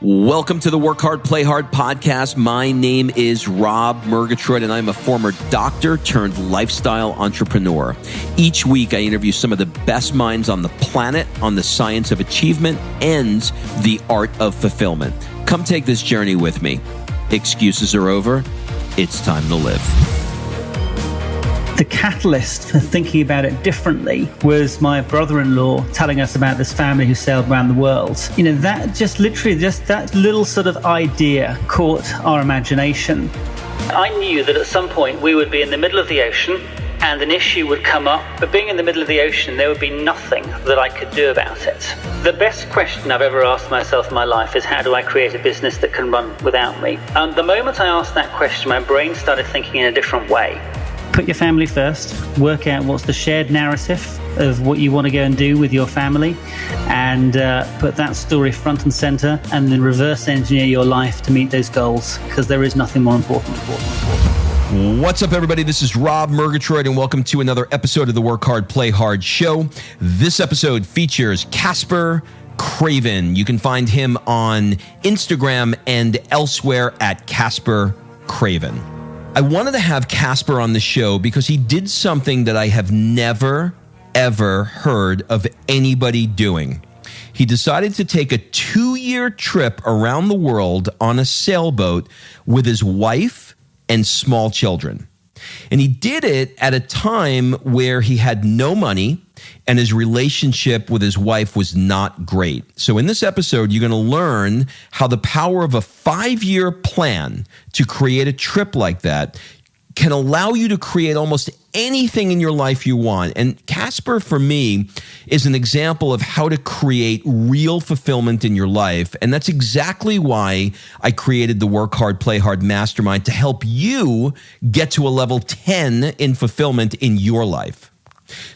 Welcome to the Work Hard, Play Hard podcast. My name is Rob Murgatroyd, and I'm a former doctor turned lifestyle entrepreneur. Each week, I interview some of the best minds on the planet on the science of achievement and the art of fulfillment. Come take this journey with me. Excuses are over. It's time to live. The catalyst for thinking about it differently was my brother-in-law telling us about this family who sailed around the world. You know, that just that little sort of idea caught our imagination. I knew that at some point we would be in the middle of the ocean and an issue would come up, but being in the middle of the ocean, there would be nothing that I could do about it. The best question I've ever asked myself in my life is, how do I create a business that can run without me? And the moment I asked that question, my brain started thinking in a different way. Put your family first, work out what's the shared narrative of what you want to go and do with your family, and put that story front and center, and then reverse engineer your life to meet those goals, because there is nothing more important. What's up, everybody? This is Rob Murgatroyd, and welcome to another episode of the Work Hard, Play Hard show. This episode features Caspar Craven. You can find him on Instagram and elsewhere at Caspar Craven. I wanted to have Caspar on the show because he did something that I have never, ever heard of anybody doing. He decided to take a 2-year trip around the world on a sailboat with his wife and small children. And he did it at a time where he had no money and his relationship with his wife was not great. So in this episode, you're going to learn how the power of a 5-year plan to create a trip like that can allow you to create almost anything in your life you want. And Caspar, for me, is an example of how to create real fulfillment in your life. And that's exactly why I created the Work Hard, Play Hard Mastermind, to help you get to a level 10 in fulfillment in your life.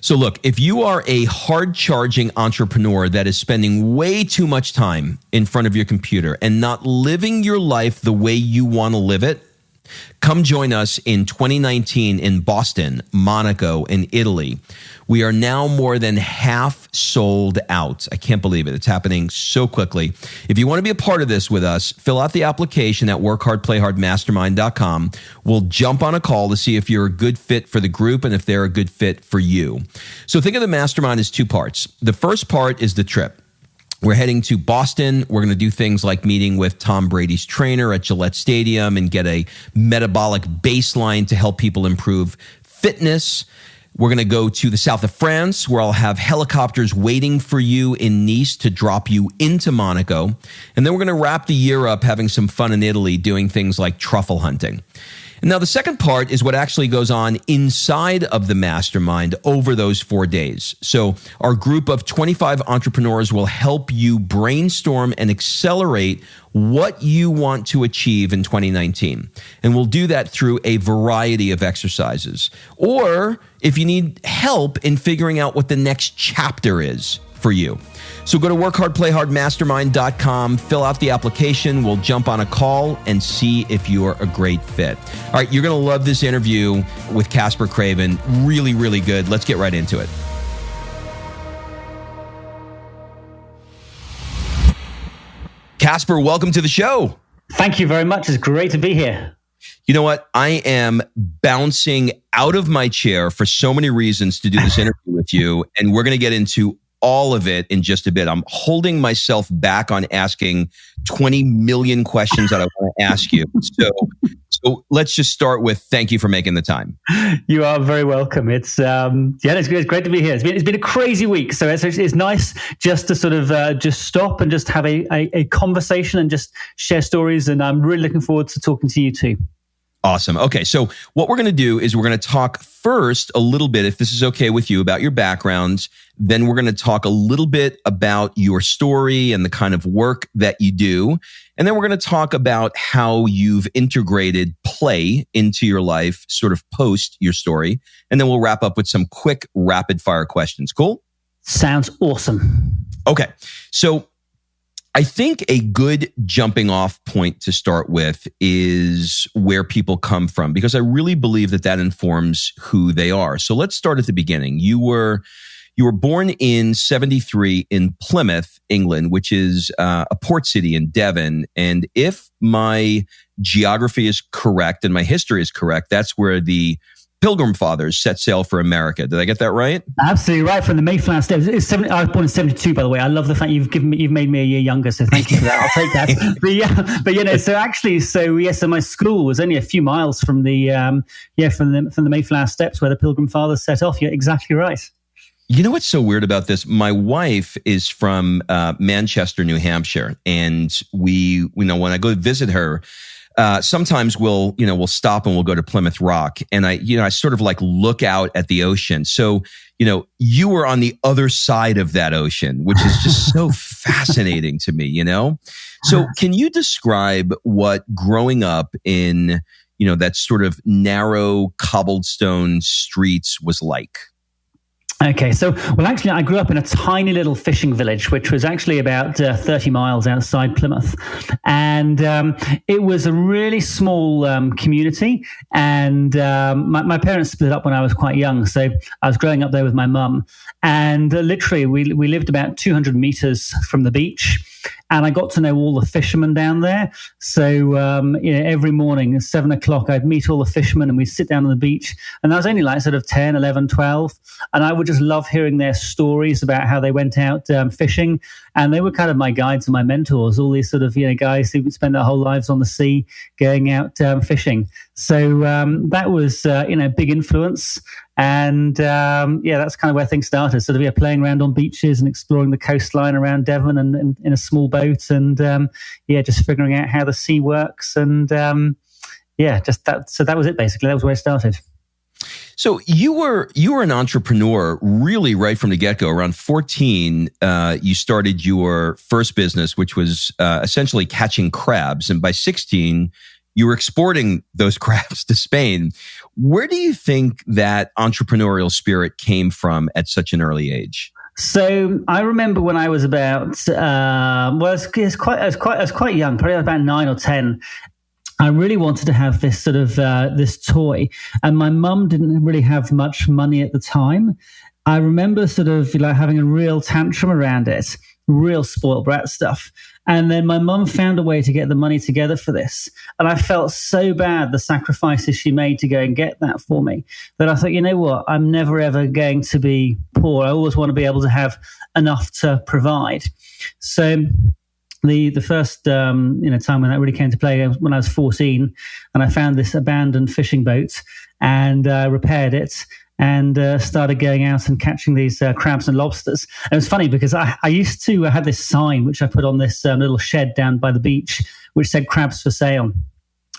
So look, if you are a hard-charging entrepreneur that is spending way too much time in front of your computer and not living your life the way you want to live it, come join us in 2019 in Boston, Monaco, and Italy. We are now more than half sold out. I can't believe it. It's happening so quickly. If you want to be a part of this with us, fill out the application at workhardplayhardmastermind.com. We'll jump on a call to see if you're a good fit for the group and if they're a good fit for you. So think of the mastermind as 2 parts. The first part is the trip. We're heading to Boston. We're going to do things like meeting with Tom Brady's trainer at Gillette Stadium and get a metabolic baseline to help people improve fitness. We're going to go to the south of France, where I'll have helicopters waiting for you in Nice to drop you into Monaco. And then we're going to wrap the year up having some fun in Italy, doing things like truffle hunting. And now the second part is what actually goes on inside of the mastermind over those 4 days. So our group of 25 entrepreneurs will help you brainstorm and accelerate what you want to achieve in 2019. And we'll do that through a variety of exercises. Or if you need help in figuring out what the next chapter is for you. So go to workhardplayhardmastermind.com, fill out the application. We'll jump on a call and see if you're a great fit. All right, you're going to love this interview with Caspar Craven. Really, really good. Let's get right into it. Caspar, welcome to the show. Thank you very much. It's great to be here. You know what? I am bouncing out of my chair for so many reasons to do this interview with you, and we're going to get into all of it in just a bit. I'm holding myself back on asking 20 million questions that I want to ask you. So let's just start with thank you for making the time. You are very welcome. It's great to be here. It's been a crazy week, so it's nice just to sort of just stop and just have a conversation and just share stories. And I'm really looking forward to talking to you too. Awesome. Okay, so what we're going to do is we're going to talk first a little bit, if this is okay with you, about your background. Then we're going to talk a little bit about your story and the kind of work that you do. And then we're going to talk about how you've integrated play into your life, sort of post your story. And then we'll wrap up with some quick rapid fire questions. Cool? Sounds awesome. Okay, so I think a good jumping off point to start with is where people come from, because I really believe that informs who they are. So let's start at the beginning. You were You were born in 73 in Plymouth, England, which is a port city in Devon. And if my geography is correct and my history is correct, that's where the Pilgrim Fathers set sail for America. Did I get that right? Absolutely right. From the Mayflower steps. I was born in 72, by the way. I love the fact you've made me a year younger, so thank you for that. I'll take that. So my school was only a few miles from the Mayflower steps where the Pilgrim Fathers set off. You're exactly right. You know what's so weird about this? My wife is from Manchester, New Hampshire, and we when I go visit her, sometimes we'll stop and we'll go to Plymouth Rock, and I sort of like look out at the ocean. So, you were on the other side of that ocean, which is just so fascinating to me, So can you describe what growing up in, that sort of narrow cobblestone streets was like? Okay, actually, I grew up in a tiny little fishing village, which was actually about 30 miles outside Plymouth. And it was a really small community. And my parents split up when I was quite young. So I was growing up there with my mum. And literally, we lived about 200 meters from the beach. And I got to know all the fishermen down there. So, every morning at 7 o'clock, I'd meet all the fishermen and we'd sit down on the beach. And I was only like sort of 10, 11, 12. And I would just love hearing their stories about how they went out fishing. And they were kind of my guides and my mentors, all these sort of, guys who would spend their whole lives on the sea going out fishing. So that was, big influence. And that's kind of where things started. Sort of playing around on beaches and exploring the coastline around Devon and in a small boat, and just figuring out how the sea works. And just that. So that was it basically. That was where it started. So you were an entrepreneur really right from the get-go. Around 14, you started your first business, which was essentially catching crabs, and by 16. You were exporting those crabs to Spain. Where do you think that entrepreneurial spirit came from at such an early age? So I remember when I was about, I was quite young, probably about 9 or 10. I really wanted to have this sort of this toy, and my mum didn't really have much money at the time. I remember sort of having a real tantrum around it, real spoiled brat stuff. And then my mum found a way to get the money together for this. And I felt so bad, the sacrifices she made to go and get that for me, that I thought, you know what, I'm never ever going to be poor. I always want to be able to have enough to provide. So the first time when that really came to play was when I was 14, and I found this abandoned fishing boat and repaired it. And started going out and catching these crabs and lobsters. And it was funny because I used to have this sign which I put on this little shed down by the beach, which said crabs for sale.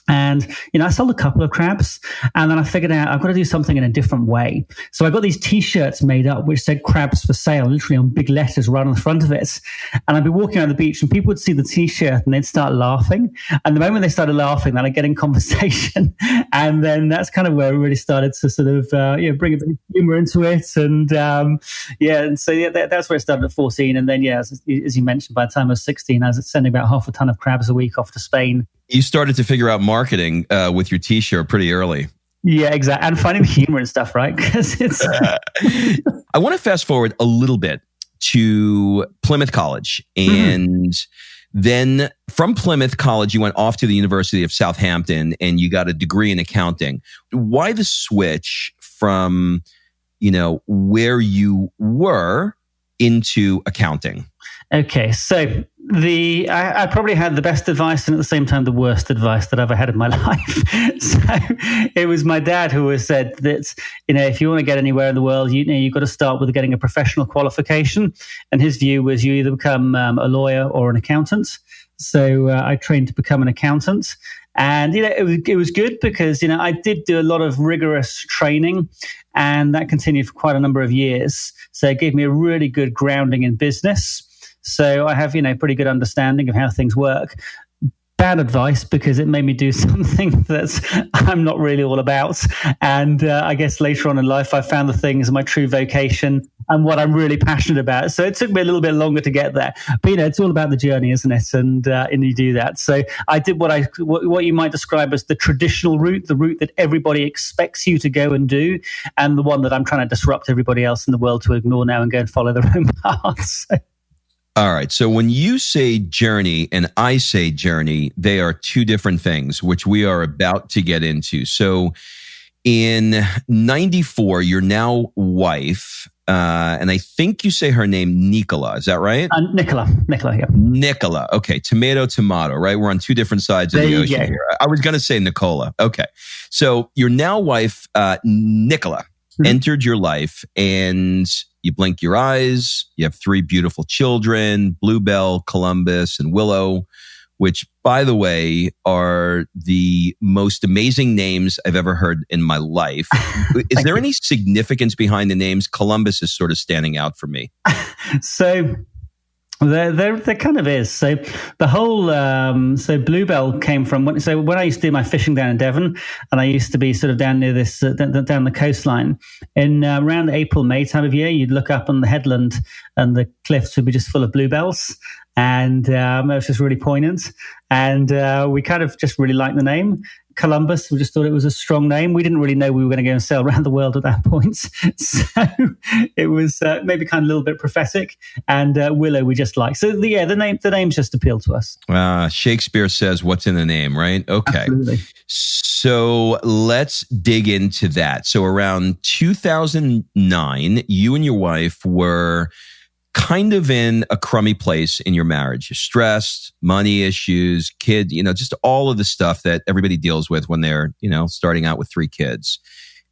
And, I sold a couple of crabs, and then I figured out I've got to do something in a different way. So I got these T-shirts made up which said crabs for sale, literally on big letters right on the front of it. And I'd be walking around the beach and people would see the T-shirt and they'd start laughing. And the moment they started laughing, then I'd get in conversation. And then that's kind of where we really started to sort of, bring a bit of humor into it. And that's where it started at 14. And then, as you mentioned, by the time I was 16, I was sending about half a ton of crabs a week off to Spain. You started to figure out marketing with your T-shirt pretty early. Yeah, exactly. And finding the humor and stuff, right? Because it's. I want to fast forward a little bit to Plymouth College. And then from Plymouth College, you went off to the University of Southampton and you got a degree in accounting. Why the switch from, where you were into accounting? Okay, so I probably had the best advice and at the same time the worst advice that I've ever had in my life. So it was my dad who always said that, if you want to get anywhere in the world, you've got to start with getting a professional qualification. And his view was you either become a lawyer or an accountant. So I trained to become an accountant. And, it was good because, I did do a lot of rigorous training, and that continued for quite a number of years. So it gave me a really good grounding in business. So I have, pretty good understanding of how things work. Bad advice because it made me do something that I'm not really all about. And I guess later on in life, I found the things my true vocation. and what I'm really passionate about. So it took me a little bit longer to get there. But, it's all about the journey, isn't it? And you do that. So I did what you might describe as the traditional route, the route that everybody expects you to go and do, and the one that I'm trying to disrupt everybody else in the world to ignore now and go and follow their own paths. All right. So when you say journey and I say journey, they are two different things, which we are about to get into. So in 94, your now wife, and I think you say her name, Nicola. Is that right? Nicola, yeah. Nicola. Okay. Tomato, right? We're on two different sides of the ocean here. I was going to say Nicola. Okay. So your now wife, Nicola, entered your life, and you blink your eyes. You have 3 beautiful children, Bluebell, Columbus, and Willow, which, by the way, are the most amazing names I've ever heard in my life. Is there any significance behind the names? Columbus is sort of standing out for me. So there kind of is. So the whole so Bluebell came from when I used to do my fishing down in Devon, and I used to be sort of down near this down the coastline. In around April, May time of year, you'd look up on the headland, and the cliffs would be just full of bluebells. And it was just really poignant. And we kind of just really liked the name. Columbus, we just thought it was a strong name. We didn't really know we were going to go and sail around the world at that point. So it was maybe kind of a little bit prophetic. And Willow we just liked. So the names just appealed to us. Shakespeare says what's in the name, right? Okay. Absolutely. So let's dig into that. So around 2009, you and your wife were kind of in a crummy place in your marriage. You're stressed, money issues, kid, just all of the stuff that everybody deals with when they're, starting out with 3 kids.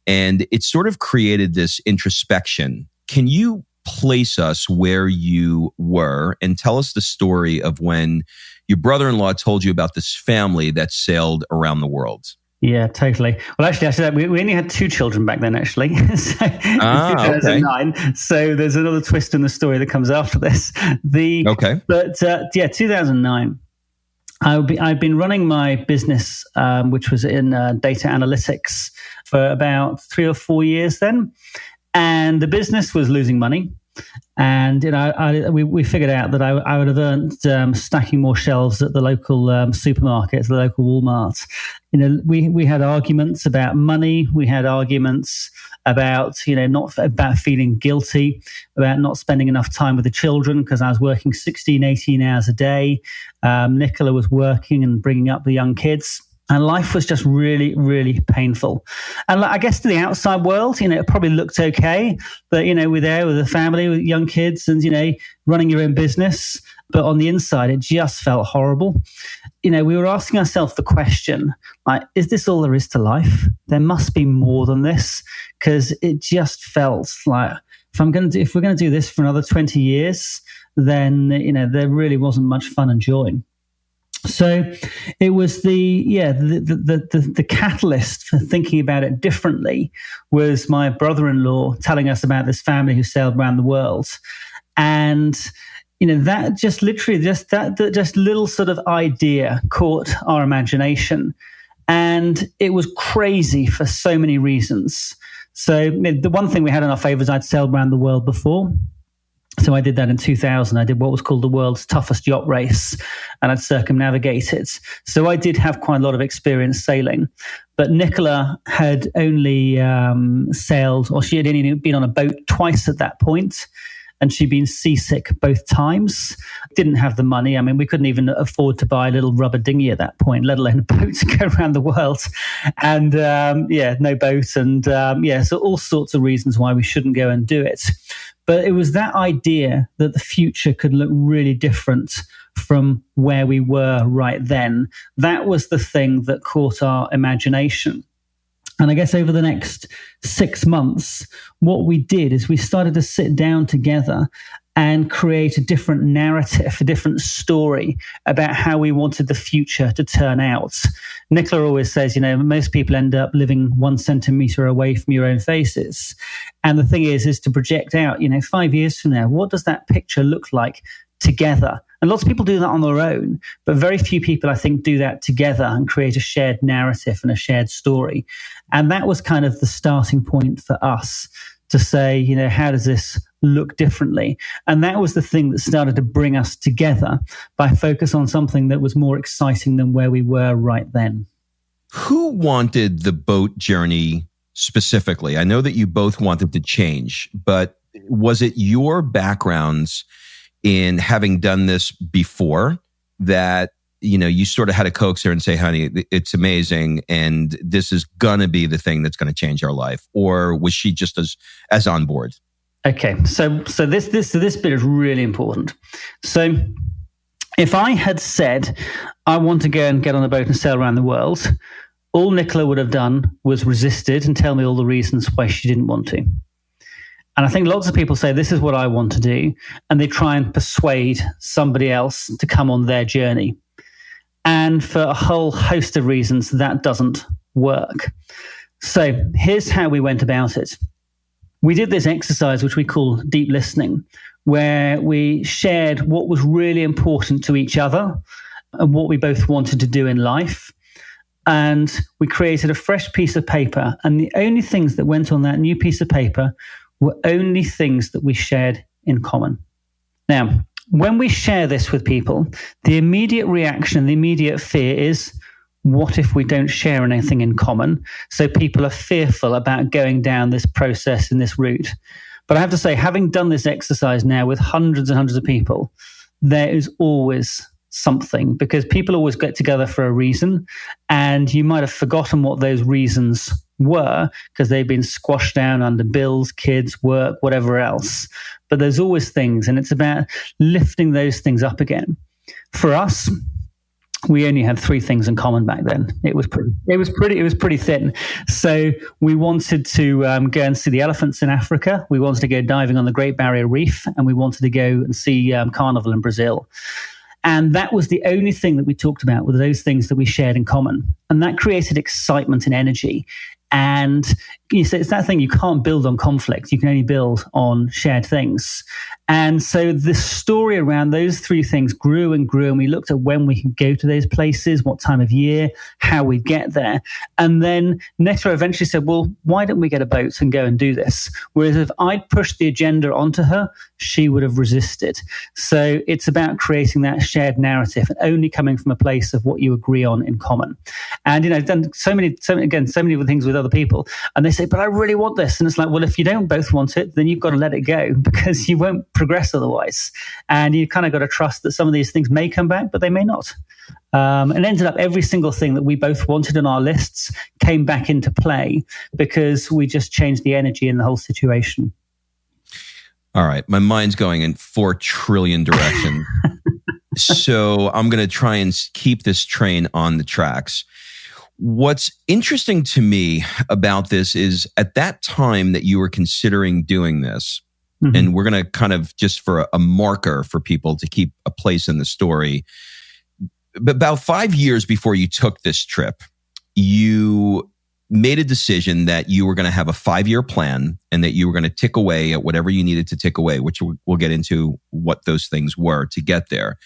And it sort of created this introspection. Can you place us where you were and tell us the story of when your brother-in-law told you about this family that sailed around the world? Yeah, totally. Well, actually, we only had 2 children back then, actually. So 2009. Okay. So there's another twist in the story that comes after this. 2009. I've been running my business, which was in data analytics, for about 3 or 4 years then, and the business was losing money. And we figured out that I would have earned stacking more shelves at the local supermarkets, the local Walmart. We had arguments about money. We had arguments about not about feeling guilty, about not spending enough time with the children because I was working 16, 18 hours a day. Nicola was working and bringing up the young kids. And life was just really, really painful. And I guess to the outside world, it probably looked okay. But, we're there with a family, with young kids and, running your own business. But on the inside, it just felt horrible. We were asking ourselves the question, is this all there is to life? There must be more than this. Because it just felt like if we're going to do this for another 20 years, then, there really wasn't much fun and joy. So it was the catalyst for thinking about it differently was my brother-in-law telling us about this family who sailed around the world. And, that just literally that little sort of idea caught our imagination. And it was crazy for so many reasons. So the one thing we had in our favor is I'd sailed around the world before. So I did that in 2000. I did what was called the world's toughest yacht race, and I'd circumnavigated. So I did have quite a lot of experience sailing. But Nicola had only sailed, or she had only been on a boat twice at that point, and she'd been seasick both times. Didn't have the money. I mean, we couldn't even afford to buy a little rubber dinghy at that point, let alone a boat to go around the world. And no boat. And so all sorts of reasons why we shouldn't go and do it. But it was that idea that the future could look really different from where we were right then. That was the thing that caught our imagination. And I guess over the next 6 months, what we did is we started to sit down together and create a different narrative, a different story about how we wanted the future to turn out. Nicola always says, most people end up living 1 centimeter away from your own faces. And the thing is to project out, 5 years from now, what does that picture look like together? And lots of people do that on their own, but very few people, I think, do that together and create a shared narrative and a shared story. And that was kind of the starting point for us to say, how does this look differently? And that was the thing that started to bring us together by focus on something that was more exciting than where we were right then. Who wanted the boat journey specifically? I know that you both wanted to change, but was it your backgrounds in having done this before that, you sort of had to coax her and say, honey, it's amazing, and this is going to be the thing that's going to change our life? Or was she just as on board? Okay, so this bit is really important. So if I had said, I want to go and get on a boat and sail around the world, all Nicola would have done was resisted and tell me all the reasons why she didn't want to. And I think lots of people say, this is what I want to do, and they try and persuade somebody else to come on their journey. And for a whole host of reasons, that doesn't work. So here's how we went about it. We did this exercise, which we call deep listening, where we shared what was really important to each other and what we both wanted to do in life. And we created a fresh piece of paper. And the only things that went on that new piece of paper were only things that we shared in common. Now, when we share this with people, the immediate reaction, the immediate fear is, what if we don't share anything in common? So people are fearful about going down this process and this route. But I have to say, having done this exercise now with hundreds and hundreds of people, there is always something, because people always get together for a reason, and you might have forgotten what those reasons were because they've been squashed down under bills, kids, work, whatever else. But there's always things, and it's about lifting those things up again. For us, we only had 3 things in common back then. It was pretty thin. So we wanted to go and see the elephants in Africa. We wanted to go diving on the Great Barrier Reef, and we wanted to go and see Carnival in Brazil. And that was the only thing that we talked about, were those things that we shared in common. And that created excitement and energy. And it's that thing, you can't build on conflict. You can only build on shared things. And so the story around those 3 things grew and grew. And we looked at when we could go to those places, what time of year, how we'd get there. And then Netta eventually said, well, why don't we get a boat and go and do this? Whereas if I'd pushed the agenda onto her, she would have resisted. So it's about creating that shared narrative and only coming from a place of what you agree on in common. And, I've done so many other things with other people, and they say, but I really want this. And it's like, well, if you don't both want it, then you've got to let it go, because you won't progress otherwise. And you kind of got to trust that some of these things may come back, but they may not. And ended up every single thing that we both wanted on our lists came back into play because we just changed the energy in the whole situation. All right. My mind's going in 4 trillion directions. So I'm going to try and keep this train on the tracks. What's interesting to me about this is at that time that you were considering doing this, mm-hmm. and we're going to kind of just for a marker for people to keep a place in the story. But about 5 years before you took this trip, you made a decision that you were going to have a 5-year plan and that you were going to tick away at whatever you needed to tick away, which we'll get into what those things were to get there.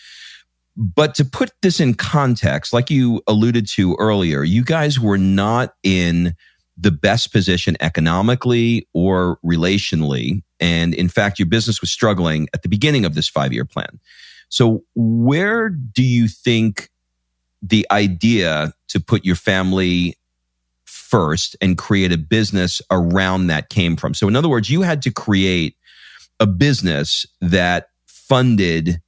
But to put this in context, like you alluded to earlier, you guys were not in the best position economically or relationally. And in fact, your business was struggling at the beginning of this 5-year plan. So where do you think the idea to put your family first and create a business around that came from? So in other words, you had to create a business that funded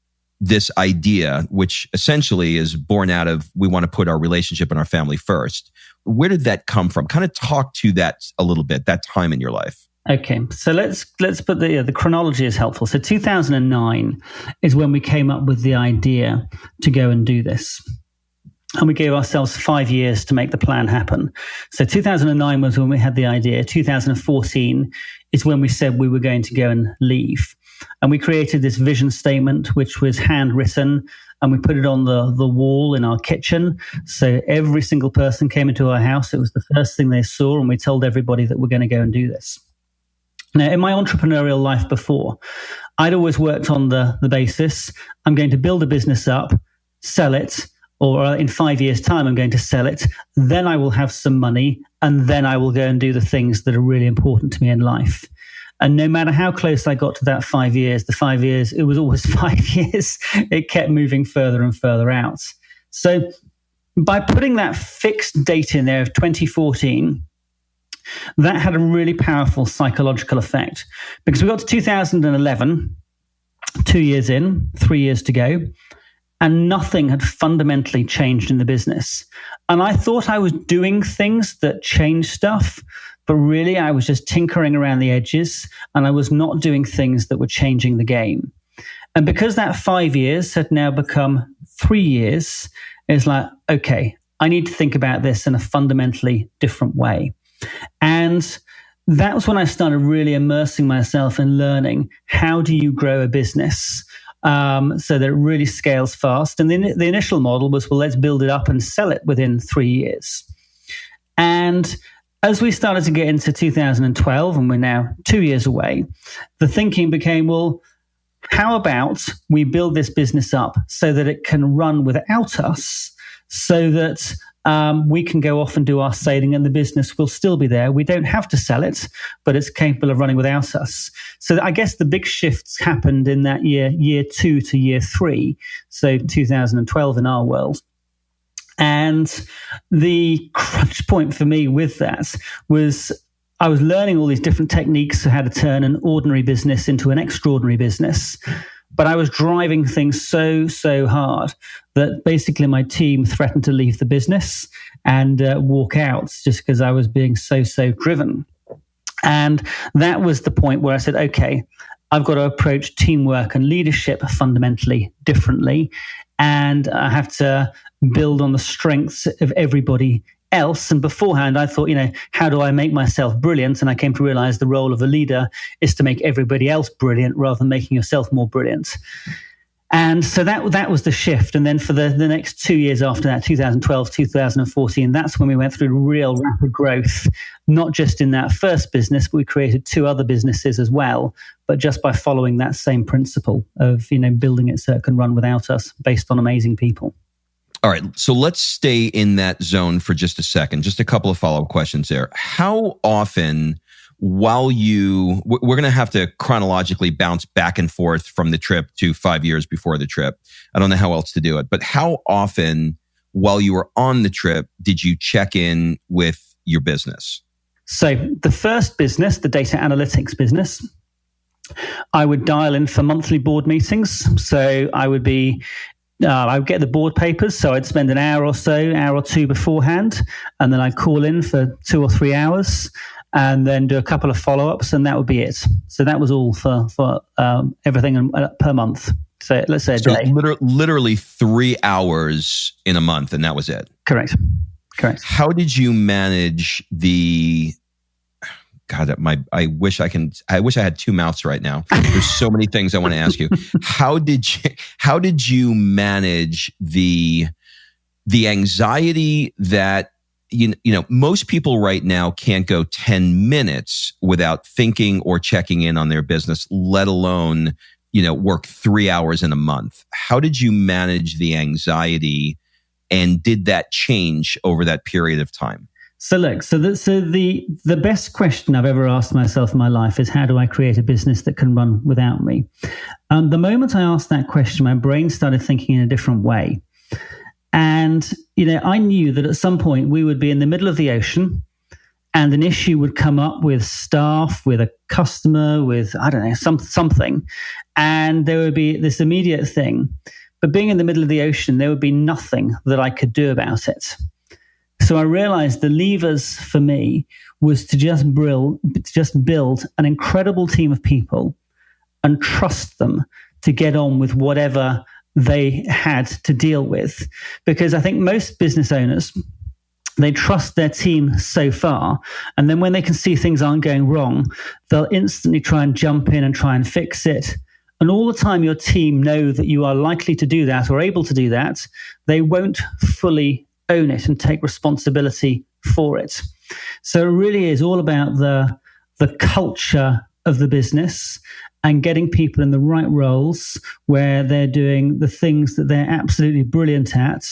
this idea, which essentially is born out of, we want to put our relationship and our family first. Where did that come from? Kind of talk to that a little bit, that time in your life. Okay, so let's put the chronology is helpful. So 2009 is when we came up with the idea to go and do this. And we gave ourselves 5 years to make the plan happen. So 2009 was when we had the idea. 2014 is when we said we were going to go and leave. And we created this vision statement, which was handwritten, and we put it on the wall in our kitchen. So every single person came into our house. It was the first thing they saw, and we told everybody that we're going to go and do this. Now, in my entrepreneurial life before, I'd always worked on the basis, I'm going to build a business up, sell it, or in 5 years' time, I'm going to sell it. Then I will have some money, and then I will go and do the things that are really important to me in life. And no matter how close I got to that 5 years, it was always 5 years. It kept moving further and further out. So by putting that fixed date in there of 2014, that had a really powerful psychological effect, because we got to 2011, 2 years in, 3 years to go, and nothing had fundamentally changed in the business. And I thought I was doing things that changed stuff, but really I was just tinkering around the edges, and I was not doing things that were changing the game. And because that 5 years had now become 3 years, it's like, okay, I need to think about this in a fundamentally different way. And that was when I started really immersing myself in learning, how do you grow a business so that it really scales fast? And the initial model was, well, let's build it up and sell it within 3 years. And as we started to get into 2012, and we're now 2 years away, the thinking became, well, how about we build this business up so that it can run without us, so that we can go off and do our sailing and the business will still be there. We don't have to sell it, but it's capable of running without us. So I guess the big shifts happened in that year 2 to year 3, so 2012 in our world. And the crunch point for me with that was I was learning all these different techniques of how to turn an ordinary business into an extraordinary business. But I was driving things so hard that basically my team threatened to leave the business and walk out just because I was being so driven. And that was the point where I said, okay, I've got to approach teamwork and leadership fundamentally differently. And I have to build on the strengths of everybody else. And beforehand, I thought, how do I make myself brilliant? And I came to realize the role of a leader is to make everybody else brilliant rather than making yourself more brilliant. And so that was the shift. And then for the next 2 years after that, 2012, 2014, that's when we went through real rapid growth, not just in that first business, but we created 2 other businesses as well, but just by following that same principle of, building it so it can run without us based on amazing people. All right, so let's stay in that zone for just a second. Just a couple of follow-up questions there. How often, we're going to have to chronologically bounce back and forth from the trip to 5 years before the trip. I don't know how else to do it, but how often while you were on the trip did you check in with your business? So the first business, the data analytics business, I would dial in for monthly board meetings. So I would get the board papers, so I'd spend an hour or 2 beforehand, and then I'd call in for 2 or 3 hours, and then do a couple of follow-ups, and that would be it. So that was all for everything per month. So let's say a day. Literally 3 hours in a month, and that was it. Correct. How did you manage the? God, I wish I had 2 mouths right now. There's so many things I want to ask you. How did you manage the anxiety that most people right now can't go 10 minutes without thinking or checking in on their business, let alone work 3 hours in a month? How did you manage the anxiety, and did that change over that period of time? So look, the best question I've ever asked myself in my life is, how do I create a business that can run without me? The moment I asked that question, my brain started thinking in a different way. And, I knew that at some point we would be in the middle of the ocean and an issue would come up with staff, with a customer, with, I don't know, something. And there would be this immediate thing. But being in the middle of the ocean, there would be nothing that I could do about it. So I realized the levers for me was to just build an incredible team of people and trust them to get on with whatever they had to deal with. Because I think most business owners, they trust their team so far, and then when they can see things aren't going wrong, they'll instantly try and jump in and try and fix it. And all the time your team know that you are likely to do that or able to do that, they won't fully own it and take responsibility for it. So it really is all about the culture of the business and getting people in the right roles where they're doing the things that they're absolutely brilliant at,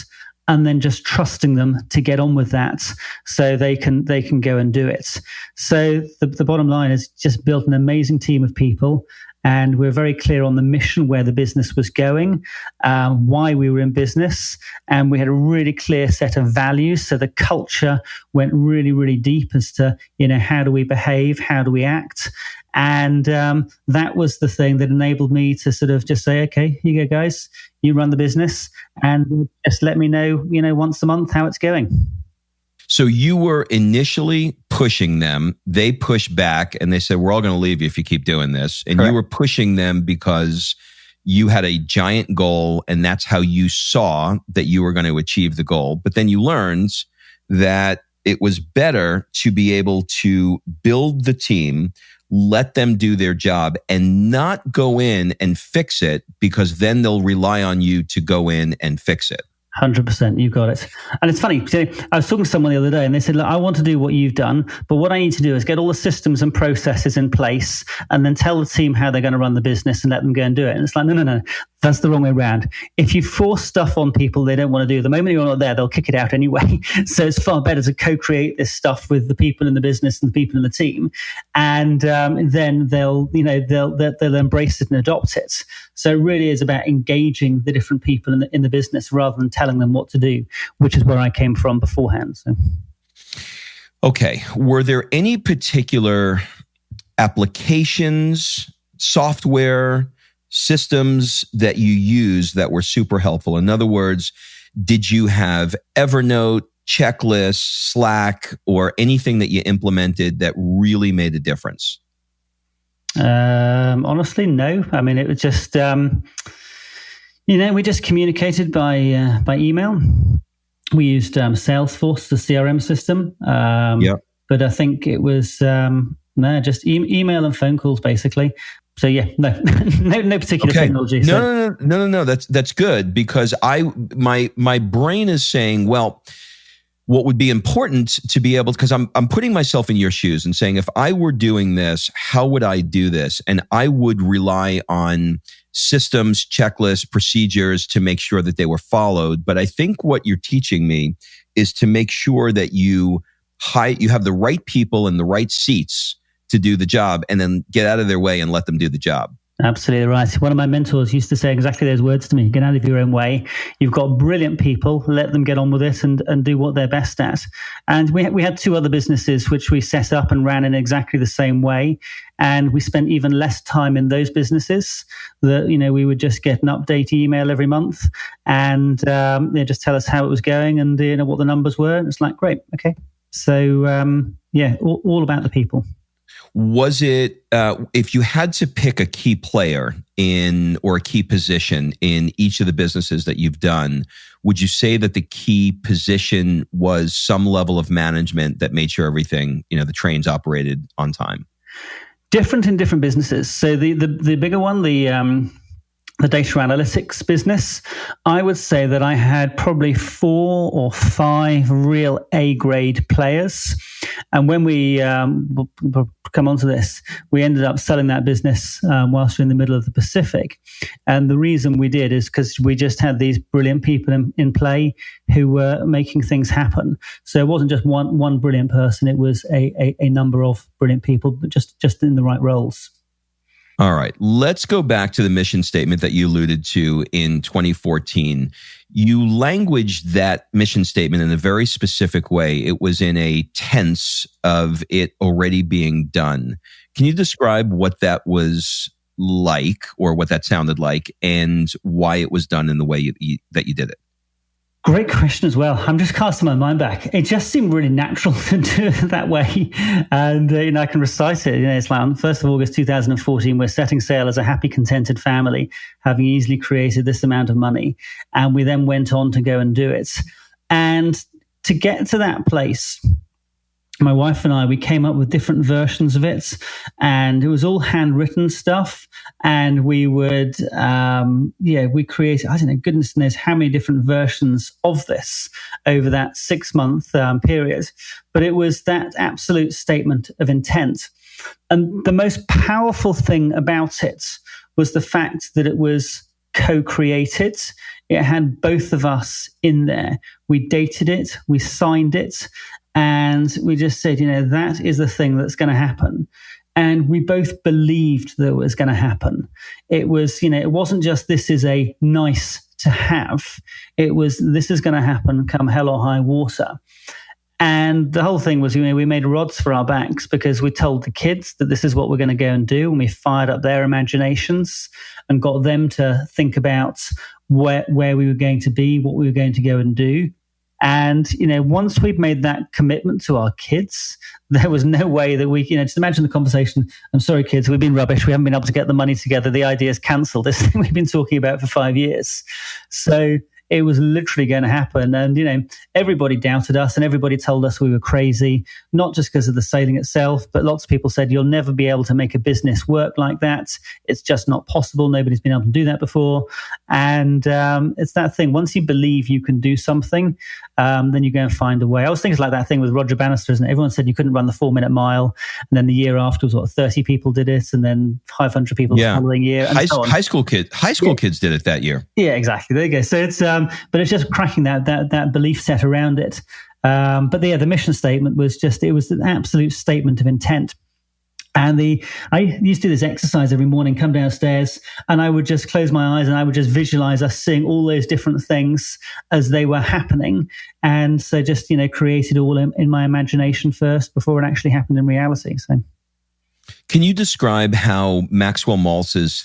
and then just trusting them to get on with that so they can go and do it. So the bottom line is just built an amazing team of people. And we're very clear on the mission, where the business was going, why we were in business. And we had a really clear set of values. So the culture went really, really deep as to, how do we behave? How do we act? And that was the thing that enabled me to sort of just say, okay, here you go, guys, you run the business and just let me know, once a month how it's going. So you were initially pushing them. They pushed back and they said, we're all going to leave you if you keep doing this. And Correct. You were pushing them because you had a giant goal and that's how you saw that you were going to achieve the goal. But then you learned that it was better to be able to build the team, let them do their job and not go in and fix it, because then they'll rely on you to go in and fix it. 100%, you got it. And it's funny, I was talking to someone the other day and they said, look, I want to do what you've done, but what I need to do is get all the systems and processes in place and then tell the team how they're going to run the business and let them go and do it. And it's like, no. That's the wrong way around. If you force stuff on people they don't want to do, the moment you're not there, they'll kick it out anyway. So it's far better to co-create this stuff with the people in the business and the people in the team, and then they'll embrace it and adopt it. So it really is about engaging the different people in the business rather than telling them what to do, which is where I came from beforehand. So. Okay, were there any particular applications, software, systems that you use that were super helpful? In other words, did you have Evernote, checklists, Slack, or anything that you implemented that really made a difference? Honestly, no. I mean, it was just, we just communicated by email. We used Salesforce, the CRM system. But I think it was just email and phone calls, basically. So no particular technology. So. No. That's good, because my brain is saying, well, what would be important to be able, because I'm putting myself in your shoes and saying, if I were doing this, how would I do this? And I would rely on systems, checklists, procedures to make sure that they were followed. But I think what you're teaching me is to make sure that you have the right people in the right seats to do the job, and then get out of their way and let them do the job. Absolutely right. One of my mentors used to say exactly those words to me: get out of your own way. You've got brilliant people, let them get on with it and do what they're best at. And we had two other businesses which we set up and ran in exactly the same way. And we spent even less time in those businesses. We would just get an update email every month and they just tell us how it was going and what the numbers were. And it's like, great, okay. So all about the people. Was it, if you had to pick a key player or a key position in each of the businesses that you've done, would you say that the key position was some level of management that made sure everything, the trains operated on time? Different in different businesses. So the bigger one, the data analytics business, I would say that I had probably 4 or 5 real A-grade players. And when we we'll come on to this, we ended up selling that business whilst we're in the middle of the Pacific. And the reason we did is because we just had these brilliant people in play who were making things happen. So it wasn't just one brilliant person, it was a number of brilliant people, but just in the right roles. All right, let's go back to the mission statement that you alluded to in 2014. You languaged that mission statement in a very specific way. It was in a tense of it already being done. Can you describe what that was like, or what that sounded like, and why it was done in the way that you did it? Great question as well. I'm just casting my mind back. It just seemed really natural to do it that way. And, I can recite it. It's like on the 1st of August, 2014, we're setting sail as a happy, contented family, having easily created this amount of money. And we then went on to go and do it. And to get to that place, my wife and I, we came up with different versions of it, and it was all handwritten stuff. And we would, we created, I don't know, goodness knows how many different versions of this over that 6-month period. But it was that absolute statement of intent. And the most powerful thing about it was the fact that it was co-created. It had both of us in there. We dated it, we signed it, and we just said, that is the thing that's going to happen. And we both believed that it was going to happen. It was, it wasn't just this is a nice to have. It was this is going to happen come hell or high water. And the whole thing was, we made rods for our backs because we told the kids that this is what we're going to go and do. And we fired up their imaginations and got them to think about where we were going to be, what we were going to go and do. And, once we'd made that commitment to our kids, there was no way that we, just imagine the conversation. I'm sorry, kids, we've been rubbish. We haven't been able to get the money together. The idea is cancelled. This thing we've been talking about for 5 years. So it was literally going to happen. And, everybody doubted us and everybody told us we were crazy, not just because of the sailing itself, but lots of people said, you'll never be able to make a business work like that. It's just not possible. Nobody's been able to do that before. And it's that thing. Once you believe you can do something, then you go and find a way. I was thinking like that thing with Roger Bannister, isn't it? Everyone said you couldn't run the 4-minute mile. And then the year after was 30 people did it. And then 500 people the following year. And high school kids did it that year. Yeah, exactly. There you go. So it's, but it's just cracking that belief set around it. But the mission statement was it was an absolute statement of intent. And I used to do this exercise every morning, come downstairs, and I would just close my eyes and I would just visualize us seeing all those different things as they were happening. And so just, created all in my imagination first before it actually happened in reality. So, can you describe how Maxwell Maltz's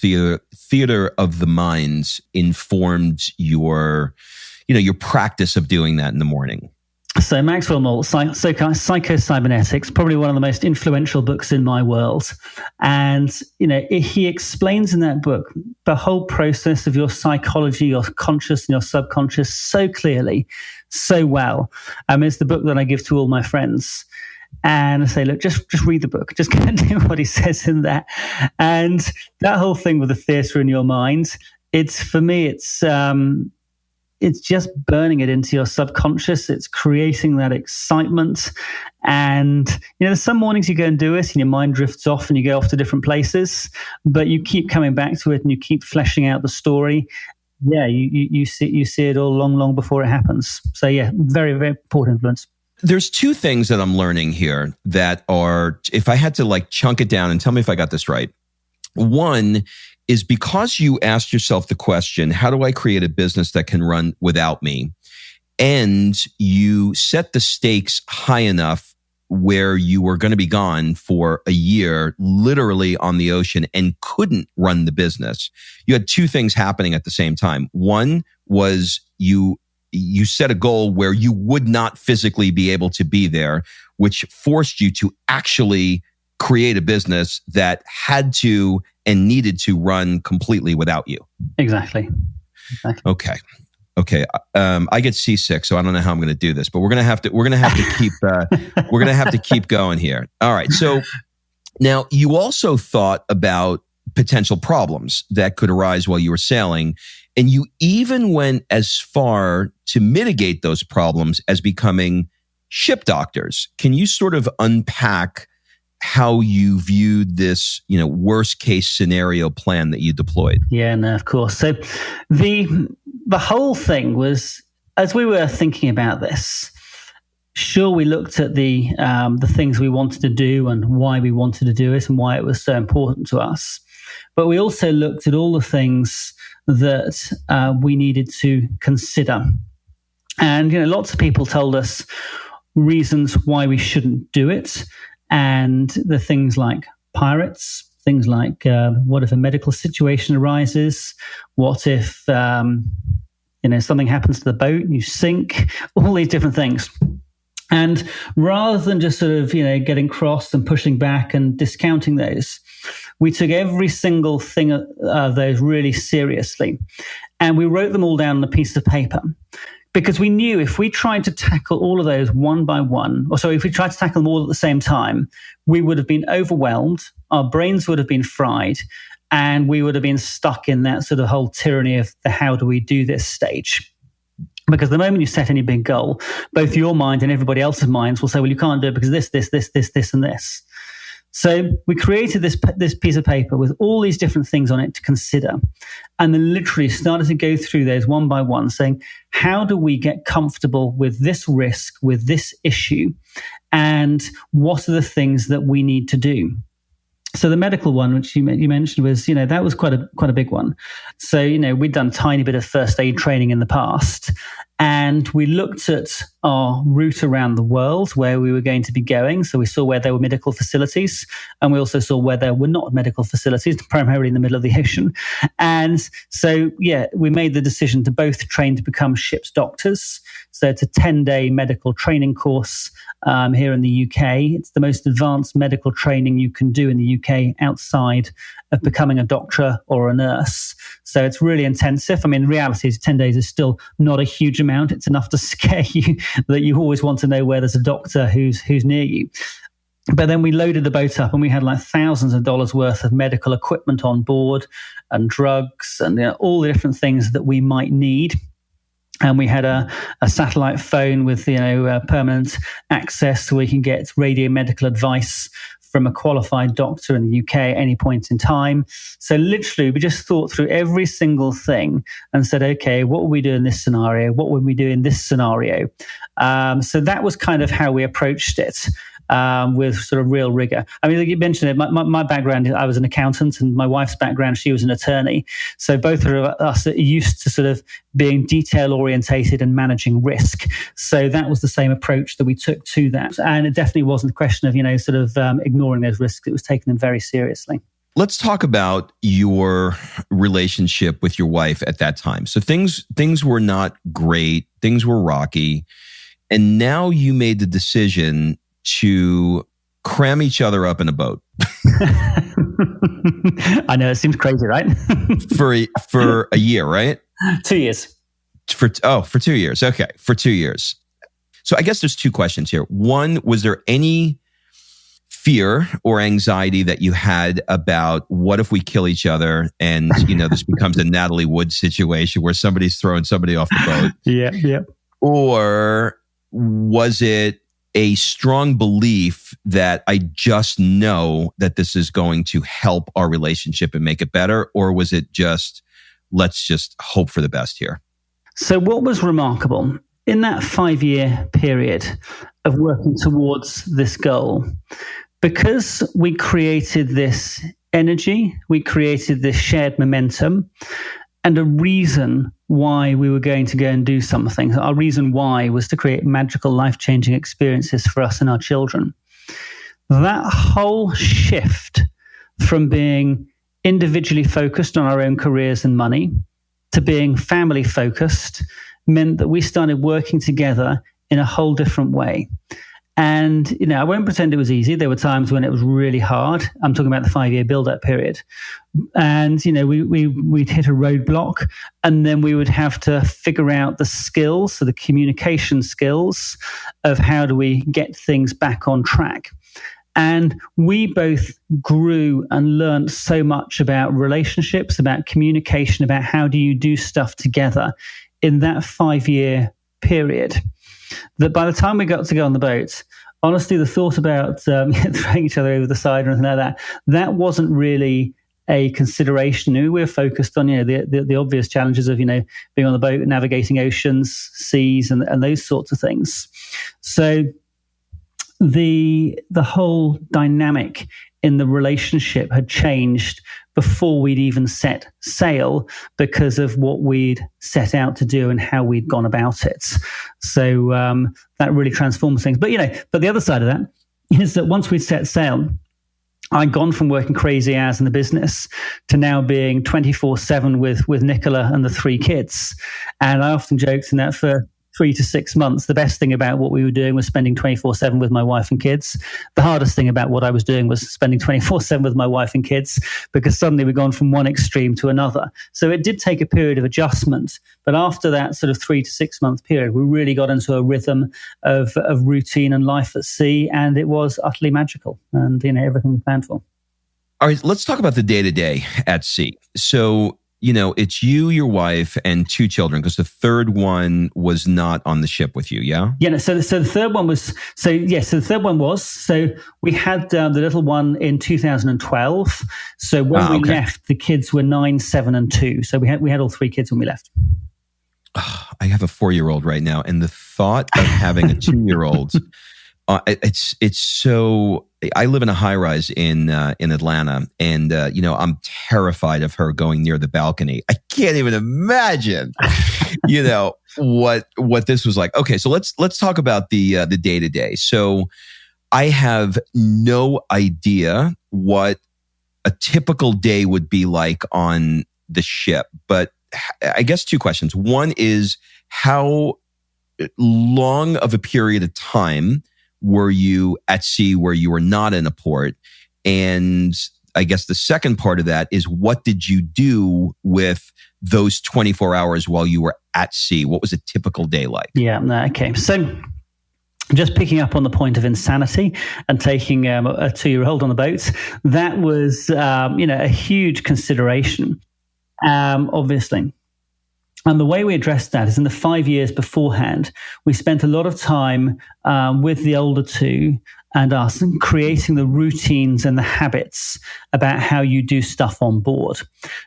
theater of the minds informed your practice of doing that in the morning? So Maxwell Maltz, Psycho-Cybernetics, probably one of the most influential books in my world. And, he explains in that book the whole process of your psychology, your conscious and your subconscious so clearly, so well. It's the book that I give to all my friends. And I say, look, just read the book. Just go and do what he says in there. And that whole thing with the theatre in your mind, for me, it's just burning it into your subconscious. It's creating that excitement. And, there's some mornings you go and do it and your mind drifts off and you go off to different places, but you keep coming back to it and you keep fleshing out the story. Yeah, you see it all long before it happens. So yeah, very, very important influence. There's two things that I'm learning here that are, if I had to chunk it down and tell me if I got this right. One is because you asked yourself the question, how do I create a business that can run without me? And you set the stakes high enough where you were going to be gone for a year, literally on the ocean, and couldn't run the business. You had two things happening at the same time. One was you set a goal where you would not physically be able to be there, which forced you to actually create a business that had to and needed to run completely without you. Exactly. Okay. I get seasick, so I don't know how I'm going to do this, but we're going to have to keep going here. All right. So now you also thought about potential problems that could arise while you were sailing, and you even went as far to mitigate those problems as becoming ship doctors. Can you sort of unpack how you viewed this, worst case scenario plan that you deployed? Yeah, no, of course. So the whole thing was, as we were thinking about this, sure, we looked at the things we wanted to do and why we wanted to do it and why it was so important to us. But we also looked at all the things that we needed to consider. And, lots of people told us reasons why we shouldn't do it. And the things like pirates, things like what if a medical situation arises? What if something happens to the boat and you sink? All these different things. And rather than just sort of getting cross and pushing back and discounting those, we took every single thing of those really seriously, and we wrote them all down on a piece of paper. Because we knew if we tried to tackle all of those one by one, if we tried to tackle them all at the same time, we would have been overwhelmed, our brains would have been fried, and we would have been stuck in that sort of whole tyranny of the how do we do this stage. Because the moment you set any big goal, both your mind and everybody else's minds will say, well, you can't do it because this, and this. So we created this piece of paper with all these different things on it to consider, and then literally started to go through those one by one, saying, how do we get comfortable with this risk, with this issue, and what are the things that we need to do? So the medical one, which you mentioned, was, that was quite a big one. So, we'd done a tiny bit of first aid training in the past, and we looked at our route around the world where we were going to be going. So we saw where there were medical facilities, and we also saw where there were not medical facilities, primarily in the middle of the ocean. And so, we made the decision to both train to become ship's doctors. So it's a 10-day medical training course here in the UK. It's the most advanced medical training you can do in the UK outside of becoming a doctor or a nurse. So it's really intensive. I mean, the reality is 10 days is still not a huge amount. It's enough to scare you that you always want to know where there's a doctor who's near you. But then we loaded the boat up, and we had like thousands of dollars worth of medical equipment on board, and drugs, and all the different things that we might need. And we had a satellite phone with permanent access, so we can get radio medical advice from a qualified doctor in the UK at any point in time. So literally, we just thought through every single thing and said, okay, what would we do in this scenario? What would we do in this scenario? So that was kind of how we approached it. With sort of real rigor. I mean, like you mentioned it, my background, I was an accountant, and my wife's background, she was an attorney. So both of us are used to sort of being detail orientated and managing risk. So that was the same approach that we took to that. And it definitely wasn't a question of, ignoring those risks. It was taking them very seriously. Let's talk about your relationship with your wife at that time. So things were not great. Things were rocky. And now you made the decision to cram each other up in a boat. I know, it seems crazy, right? for a year, right? 2 years. For 2 years. Okay, for 2 years. So I guess there's two questions here. One, was there any fear or anxiety that you had about what if we kill each other and, this becomes a Natalie Wood situation where somebody's throwing somebody off the boat? Yeah. Or was it a strong belief that I just know that this is going to help our relationship and make it better? Or was it just, let's just hope for the best here? So what was remarkable in that 5-year period of working towards this goal, because we created this energy, we created this shared momentum, and a reason why we were going to go and do something. Our reason why was to create magical, life-changing experiences for us and our children. That whole shift from being individually focused on our own careers and money to being family focused meant that we started working together in a whole different way. And, I won't pretend it was easy. There were times when it was really hard. I'm talking about the 5-year build-up period. And, we'd hit a roadblock, and then we would have to figure out the skills, so the communication skills of how do we get things back on track. And we both grew and learned so much about relationships, about communication, about how do you do stuff together in that 5-year period, that by the time we got to go on the boat, honestly, the thought about throwing each other over the side or anything like that wasn't really a consideration. We were focused on, the obvious challenges of, being on the boat, navigating oceans, seas, and those sorts of things. So the whole dynamic in the relationship had changed before we'd even set sail because of what we'd set out to do and how we'd gone about it. So that really transforms things. But, but the other side of that is that once we'd set sail, I'd gone from working crazy hours in the business to now being 24/7 with Nicola and the 3 kids. And I often joked in that for 3 to 6 months, the best thing about what we were doing was spending 24/7 with my wife and kids. The hardest thing about what I was doing was spending 24/7 with my wife and kids, because suddenly we'd gone from one extreme to another. So it did take a period of adjustment. But after that sort of 3 to 6 month period, we really got into a rhythm of routine and life at sea. And it was utterly magical, and everything we planned for. All right, let's talk about the day-to-day at sea. So it's you, your wife, and 2 children, because the third one was not on the ship with you, yeah? Yeah, no, so the third one was, so we had the little one in 2012. So when we left, the kids were 9, 7, and 2. So we had all 3 kids when we left. I have a 4-year-old right now, and the thought of having a 2-year-old, it's so. I live in a high rise in Atlanta, and I'm terrified of her going near the balcony. I can't even imagine, what this was like. Okay, so let's talk about the day to day. So I have no idea what a typical day would be like on the ship, but I guess 2 questions. One is, how long of a period of time were you at sea where you were not in a port? And I guess the second part of that is, what did you do with those 24 hours while you were at sea? What was a typical day like? Yeah, okay. So just picking up on the point of insanity and taking a 2-year-old on the boat, that was, a huge consideration. Obviously. And the way we addressed that is, in the 5 years beforehand, we spent a lot of time with the older 2 and us creating the routines and the habits about how you do stuff on board.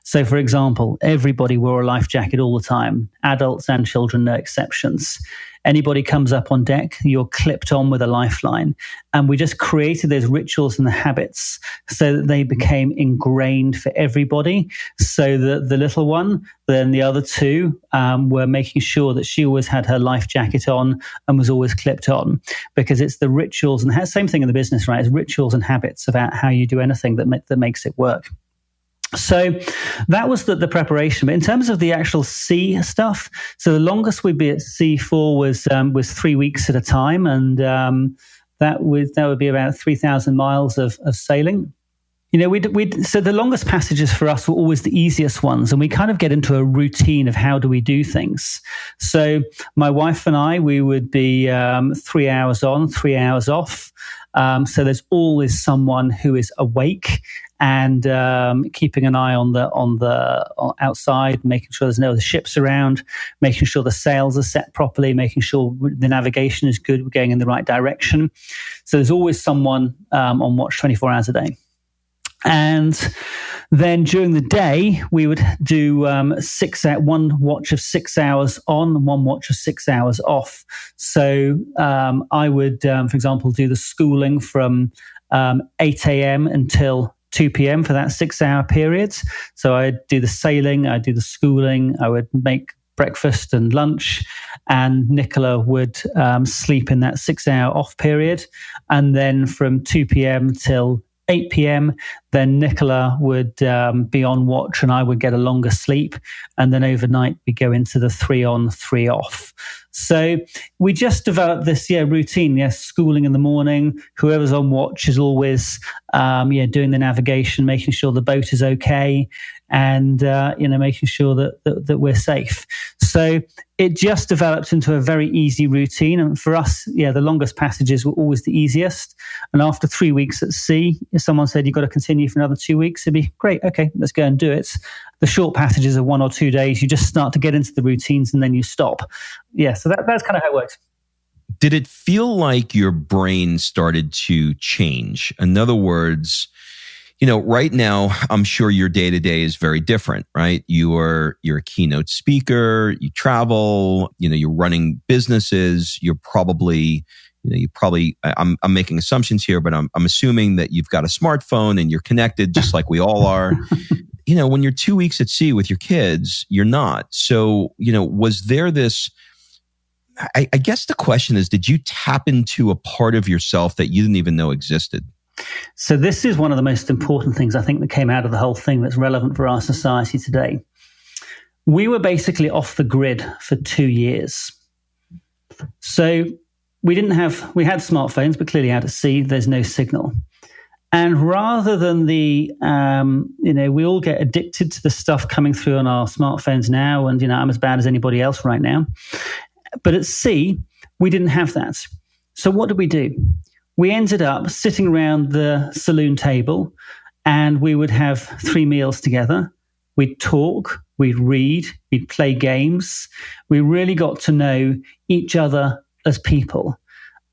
So, for example, everybody wore a life jacket all the time, adults and children, no exceptions. Anybody comes up on deck, you're clipped on with a lifeline. And we just created those rituals and the habits so that they became ingrained for everybody. So that the little one, then the other 2 were making sure that she always had her life jacket on and was always clipped on, because it's the rituals, and the same thing in the business, right? It's rituals and habits about how you do anything that makes it work. So that was the preparation. But in terms of the actual sea stuff, so the longest we'd be at sea for was 3 weeks at a time, and that would be about 3,000 miles of sailing. So the longest passages for us were always the easiest ones, and we kind of get into a routine of how do we do things. So my wife and I, we would be 3 hours on, 3 hours off. So there's always someone who is awake and keeping an eye on the outside, making sure there's no other ships around, making sure the sails are set properly, making sure the navigation is good, we're going in the right direction. So there's always someone on watch 24 hours a day. And then during the day, we would do one watch of 6 hours on and one watch of 6 hours off. So I would, for example, do the schooling from 8 a.m. until 2 p.m. for that 6-hour period. So I'd do the sailing, I'd do the schooling, I would make breakfast and lunch, and Nicola would sleep in that 6-hour off period. And then from 2 p.m. till 8 p.m., then Nicola would be on watch and I would get a longer sleep. And then overnight we go into the 3 on, 3 off. So we just developed this routine. Yes, schooling in the morning. Whoever's on watch is always doing the navigation, making sure the boat is okay, and making sure that we're safe. So it just developed into a very easy routine. And for us, the longest passages were always the easiest. And after 3 weeks at sea, if someone said you've got to continue for another 2 weeks, it'd be great. Okay, let's go and do it. The short passages of 1 or 2 days, you just start to get into the routines and then you stop. Yeah, so that's kind of how it works. Did it feel like your brain started to change? In other words, right now, I'm sure your day-to-day is very different, right? You're a keynote speaker, you travel, you're running businesses, you're probably, I'm making assumptions here, but I'm assuming that you've got a smartphone and you're connected just like we all are. When you're 2 weeks at sea with your kids, you're not. So, was there this, I guess the question is, did you tap into a part of yourself that you didn't even know existed? So this is one of the most important things I think that came out of the whole thing that's relevant for our society today. We were basically off the grid for 2 years. So we had smartphones, but clearly out at sea, there's no signal. And rather than we all get addicted to the stuff coming through on our smartphones now, and, I'm as bad as anybody else right now. But at sea, we didn't have that. So what did we do? We ended up sitting around the saloon table and we would have 3 meals together. we'd talk, we'd read, we'd play games. We really got to know each other as people.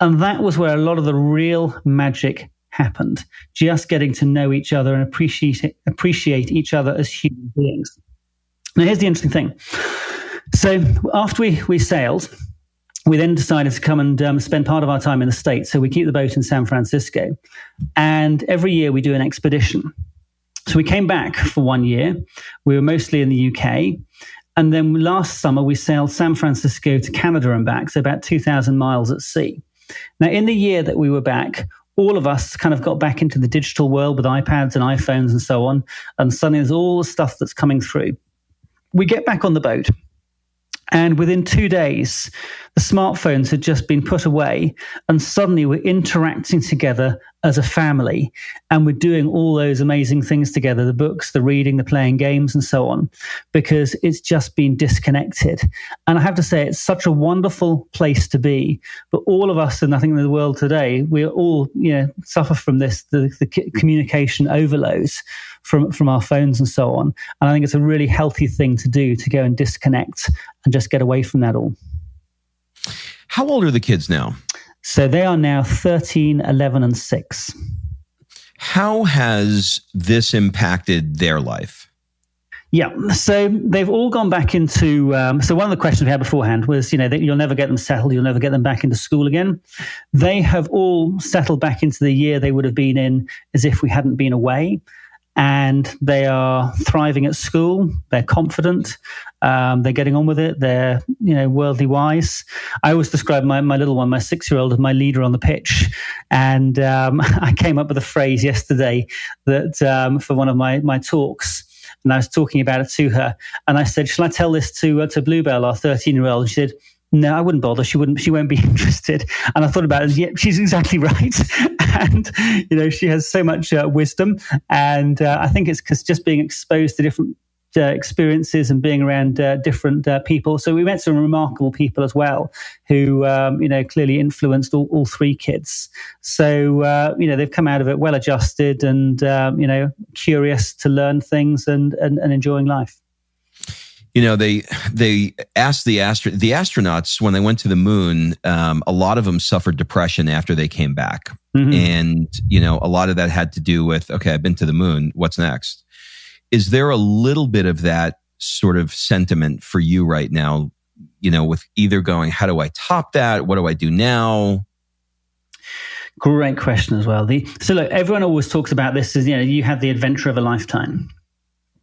And that was where a lot of the real magic happened, just getting to know each other and appreciate each other as human beings. Now, here's the interesting thing. So after we sailed, we then decided to come and spend part of our time in the States. So we keep the boat in San Francisco. And every year we do an expedition. So we came back for 1 year. We were mostly in the UK. And then last summer, we sailed San Francisco to Canada and back, so about 2,000 miles at sea. Now, in the year that we were back, all of us kind of got back into the digital world with iPads and iPhones and so on. And suddenly there's all the stuff that's coming through. We get back on the boat. And within 2 days, the smartphones had just been put away, and suddenly we're interacting together as a family, and we're doing all those amazing things together, the books, the reading, the playing games, and so on, because it's just been disconnected. And I have to say, it's such a wonderful place to be. But all of us, and I think in the world today, we all suffer from this, the communication overloads from our phones and so on. And I think it's a really healthy thing to do, to go and disconnect and just get away from that all. How old are the kids now? So they are now 13, 11, and 6. How has this impacted their life? Yeah, so they've all gone back into, so one of the questions we had beforehand was, that you'll never get them settled, you'll never get them back into school again. They have all settled back into the year they would have been in as if we hadn't been away. And they are thriving at school. They're confident. They're getting on with it. They're, worldly wise. I always describe my little one, my 6-year-old, as my leader on the pitch. And I came up with a phrase yesterday that for one of my talks, and I was talking about it to her. And I said, "Shall I tell this to Bluebell, our 13-year-old?" And she said, "No, I wouldn't bother. She won't be interested." And I thought about it. Yeah, she's exactly right. And, she has so much wisdom. And I think it's because just being exposed to different experiences and being around different people. So we met some remarkable people as well who, clearly influenced all 3 kids. So, they've come out of it well adjusted and, curious to learn things and enjoying life. They asked the astronauts when they went to the moon, a lot of them suffered depression after they came back. Mm-hmm. And, a lot of that had to do with, okay, I've been to the moon, what's next? Is there a little bit of that sort of sentiment for you right now, with either going, how do I top that? What do I do now? Great question as well. So look, everyone always talks about this as, you have the adventure of a lifetime.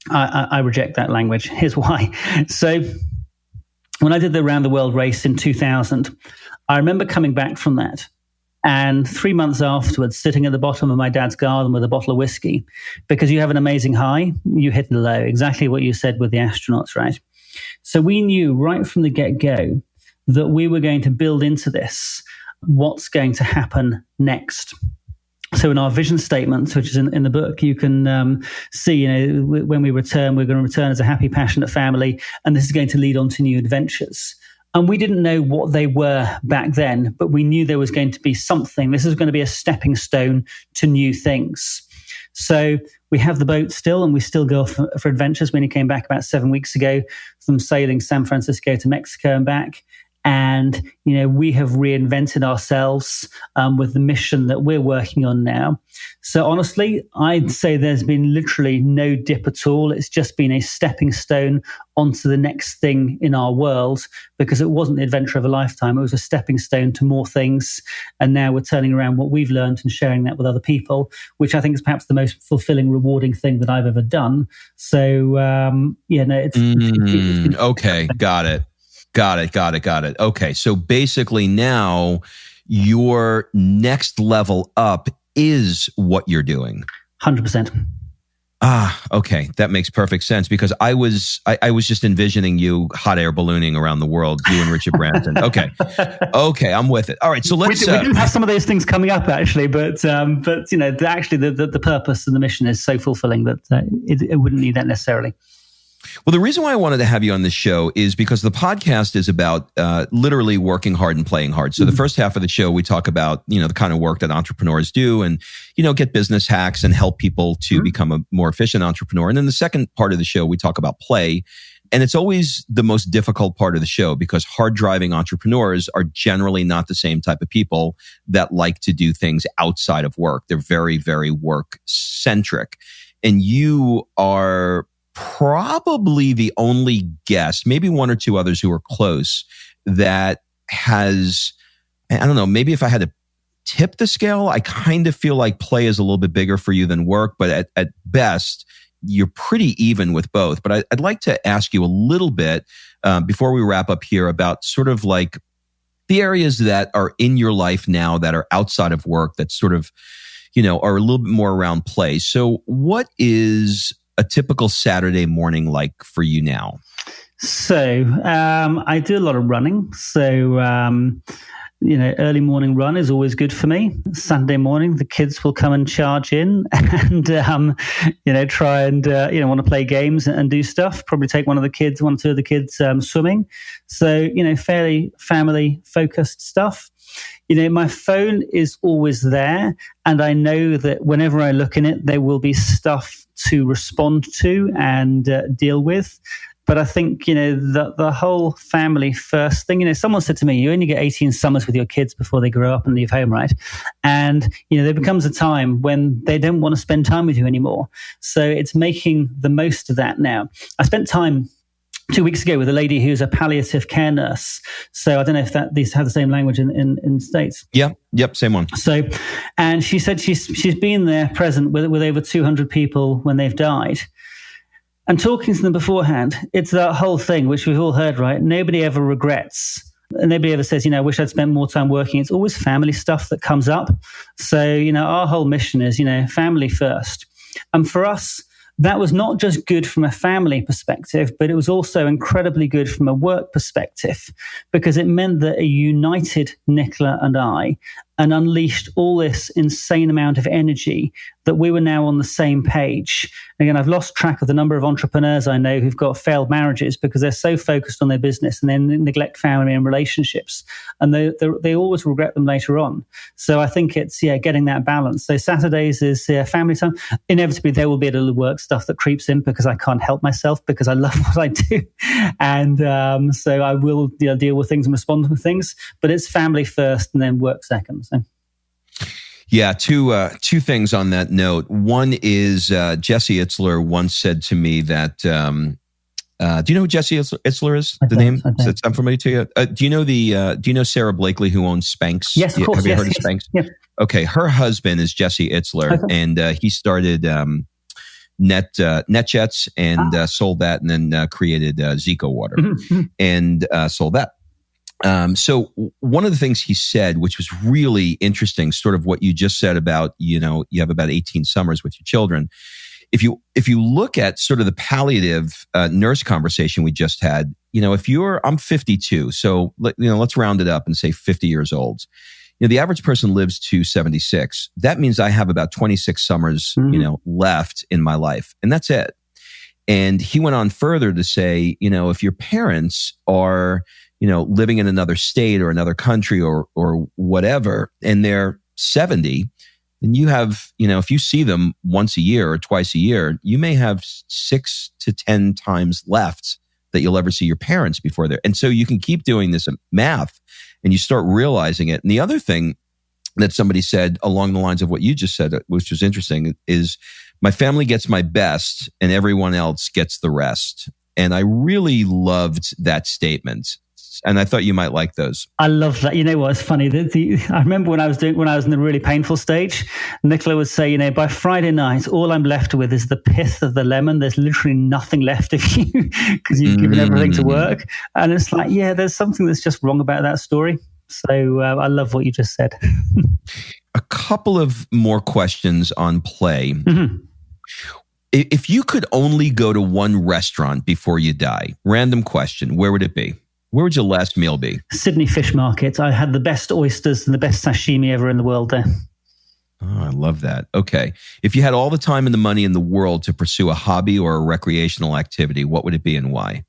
I reject that language. Here's why. So when I did the Round the World race in 2000, I remember coming back from that. And 3 months afterwards, sitting at the bottom of my dad's garden with a bottle of whiskey, because you have an amazing high, you hit the low. Exactly what you said with the astronauts, right? So we knew right from the get-go that we were going to build into this what's going to happen next. So in our vision statement, which is in the book, you can see, when we return, we're going to return as a happy, passionate family, and this is going to lead on to new adventures. And we didn't know what they were back then, but we knew there was going to be something. This is going to be a stepping stone to new things. So we have the boat still, and we still go for adventures. We only came back about 7 weeks ago from sailing San Francisco to Mexico and back. And, we have reinvented ourselves with the mission that we're working on now. So honestly, I'd say there's been literally no dip at all. It's just been a stepping stone onto the next thing in our world, because it wasn't the adventure of a lifetime. It was a stepping stone to more things. And now we're turning around what we've learned and sharing that with other people, which I think is perhaps the most fulfilling, rewarding thing that I've ever done. So, it's okay. Got it. Okay. So basically now your next level up is what you're doing. 100%. Okay. That makes perfect sense, because I was just envisioning you hot air ballooning around the world, you and Richard Branson. Okay. I'm with it. All right. So let's. We do have some of those things coming up actually, but actually the purpose and the mission is so fulfilling that it wouldn't need that necessarily. Well, the reason why I wanted to have you on this show is because the podcast is about literally working hard and playing hard. So the first half of the show, we talk about, the kind of work that entrepreneurs do and, get business hacks and help people to become a more efficient entrepreneur. And then the second part of the show, we talk about play. And it's always the most difficult part of the show because hard driving entrepreneurs are generally not the same type of people that like to do things outside of work. They're very, very work centric. And you are probably the only guest, maybe one or two others who are close, that has, I don't know, maybe if I had to tip the scale, I kind of feel like play is a little bit bigger for you than work, but at best, you're pretty even with both. But I'd like to ask you a little bit before we wrap up here about sort of like the areas that are in your life now that are outside of work that sort of, are a little bit more around play. So what is a typical Saturday morning like for you now? So I do a lot of running. So, early morning run is always good for me. Sunday morning, the kids will come and charge in and, try and, want to play games and do stuff. Probably take one or two of the kids swimming. So, fairly family focused stuff. My phone is always there, and I know that whenever I look in it, there will be stuff to respond to and deal with. But I think, the whole family first thing, someone said to me, you only get 18 summers with your kids before they grow up and leave home, right? And, there becomes a time when they don't want to spend time with you anymore. So it's making the most of that now. I spent time 2 weeks ago with a lady who's a palliative care nurse. So I don't know if these have the same language in States. Yeah. Yep. Same one. So, and she said she's been there present with over 200 people when they've died. And talking to them beforehand, it's that whole thing, which we've all heard, right? Nobody ever regrets. And nobody ever says, I wish I'd spent more time working. It's always family stuff that comes up. So, our whole mission is, family first. And for us, that was not just good from a family perspective, but it was also incredibly good from a work perspective, because it meant that a united Nicola and I and unleashed all this insane amount of energy that we were now on the same page. Again, I've lost track of the number of entrepreneurs I know who've got failed marriages because they're so focused on their business and then neglect family and relationships. And they always regret them later on. So I think it's, getting that balance. So Saturdays is family time. Inevitably, there will be a little work stuff that creeps in because I can't help myself because I love what I do. And so I will deal with things and respond to things. But it's family first and then work second. So. Yeah, two things on that note. One is Jesse Itzler once said to me that, do you know who Jesse Itzler is? The name? Does that sound familiar to you? Do you know Sarah Blakely who owns Spanx? Yes, of course. Have you heard of Spanx? Yeah. Okay, her husband is Jesse Itzler, and he started NetJets and sold that, and then created Zico Water and sold that. So one of the things he said, which was really interesting, sort of what you just said about, you have about 18 summers with your children. If you look at sort of the palliative nurse conversation we just had, I'm 52, so let's round it up and say 50 years old. The average person lives to 76. That means I have about 26 summers, left in my life, and that's it. And he went on further to say, if your parents are living in another state or another country or whatever, and they're 70, then you have, if you see them once a year or twice a year, you may have 6 to 10 times left that you'll ever see your parents before they're. And so you can keep doing this math and you start realizing it. And the other thing that somebody said along the lines of what you just said, which was interesting, is my family gets my best and everyone else gets the rest. And I really loved that statement. And I thought you might like those. I love that. You know what? It's funny. I remember when I was in the really painful stage, Nicola would say, by Friday night, all I'm left with is the pith of the lemon. There's literally nothing left of you because you've given everything to work. And it's like, there's something that's just wrong about that story. So I love what you just said. A couple of more questions on play. Mm-hmm. If you could only go to one restaurant before you die, random question, where would it be? Where would your last meal be? Sydney Fish Market. I had the best oysters and the best sashimi ever in the world there. Oh, I love that. Okay. If you had all the time and the money in the world to pursue a hobby or a recreational activity, what would it be and why?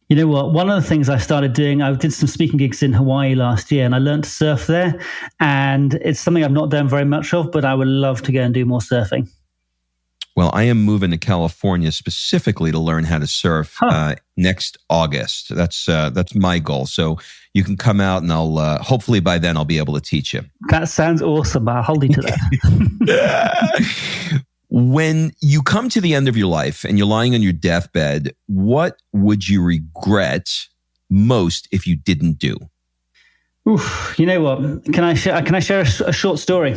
You know what? One of the things I started doing, I did some speaking gigs in Hawaii last year and I learned to surf there. And it's something I've not done very much of, but I would love to go and do more surfing. Well, I am moving to California specifically to learn how to surf next August. That's my goal. So you can come out and I'll hopefully by then I'll be able to teach you. That sounds awesome. I'll hold you to that. When you come to the end of your life and you're lying on your deathbed, what would you regret most if you didn't do? Oof, you know what? Can I share a short story?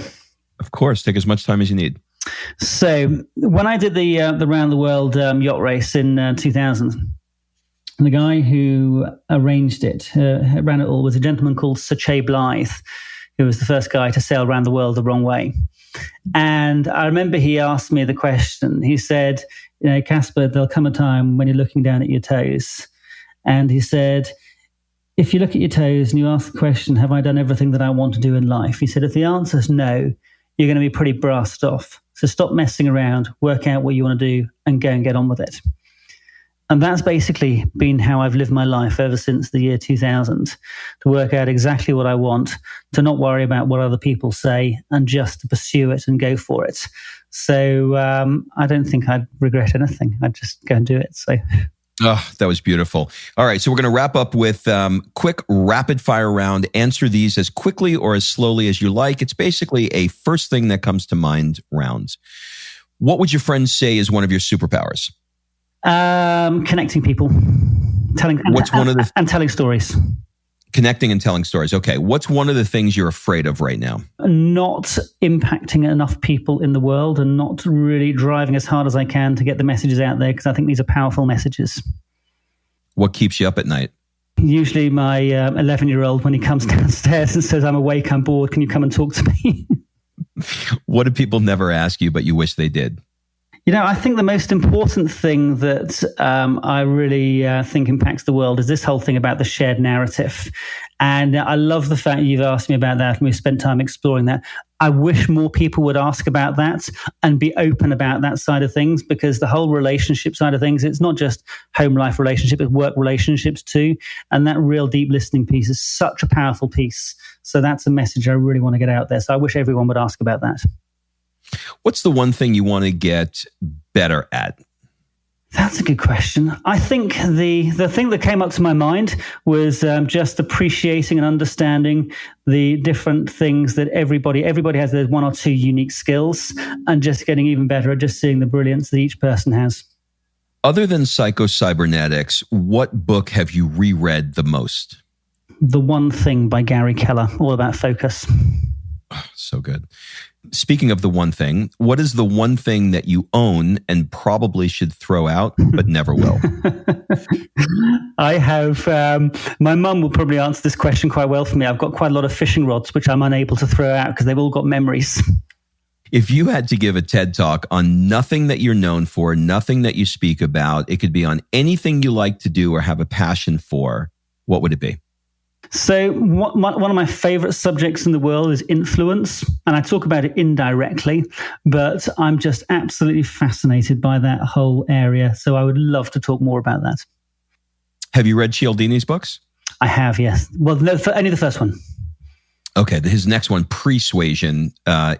Of course. Take as much time as you need. So when I did the round the world yacht race in 2000, the guy who arranged it, ran it all, was a gentleman called Sir Che Blythe, who was the first guy to sail around the world the wrong way. And I remember he asked me the question. He said, you know, Caspar, there'll come a time when you're looking down at your toes. And he said, if you look at your toes and you ask the question, have I done everything that I want to do in life? He said, if the answer is no, you're going to be pretty brassed off. So stop messing around, work out what you want to do, and go and get on with it. And that's basically been how I've lived my life ever since the year 2000, to work out exactly what I want, to not worry about what other people say, and just to pursue it and go for it. So I don't think I'd regret anything. I'd just go and do it. So. Oh, that was beautiful. All right. So we're going to wrap up with quick rapid fire round. Answer these as quickly or as slowly as you like. It's basically a first thing that comes to mind rounds. What would your friends say is one of your superpowers? Connecting people, telling stories. Connecting and telling stories. Okay. What's one of the things you're afraid of right now? Not impacting enough people in the world and not really driving as hard as I can to get the messages out there, because I think these are powerful messages. What keeps you up at night? Usually my 11-year-old, when he comes downstairs and says, I'm awake, I'm bored, can you come and talk to me? What do people never ask you, but you wish they did? You know, I think the most important thing that I really think impacts the world is this whole thing about the shared narrative. And I love the fact you've asked me about that and we've spent time exploring that. I wish more people would ask about that and be open about that side of things, because the whole relationship side of things, it's not just home life relationship, it's work relationships too. And that real deep listening piece is such a powerful piece. So that's a message I really want to get out there. So I wish everyone would ask about that. What's the one thing you want to get better at? That's a good question. I think the thing that came up to my mind was just appreciating and understanding the different things that everybody has. There's one or two unique skills, and just getting even better at just seeing the brilliance that each person has. Other than Psycho-Cybernetics, what book have you reread the most? The One Thing by Gary Keller, all about focus. Oh, so good. Speaking of the one thing, what is the one thing that you own and probably should throw out, but never will? I have, my mum will probably answer this question quite well for me. I've got quite a lot of fishing rods, which I'm unable to throw out because they've all got memories. If you had to give a TED Talk on nothing that you're known for, nothing that you speak about, it could be on anything you like to do or have a passion for, what would it be? So one of my favorite subjects in the world is influence, and I talk about it indirectly, but I'm just absolutely fascinated by that whole area. So I would love to talk more about that. Have you read Cialdini's books? I have, yes. Well, no, only the first one. Okay, his next one, Persuasion,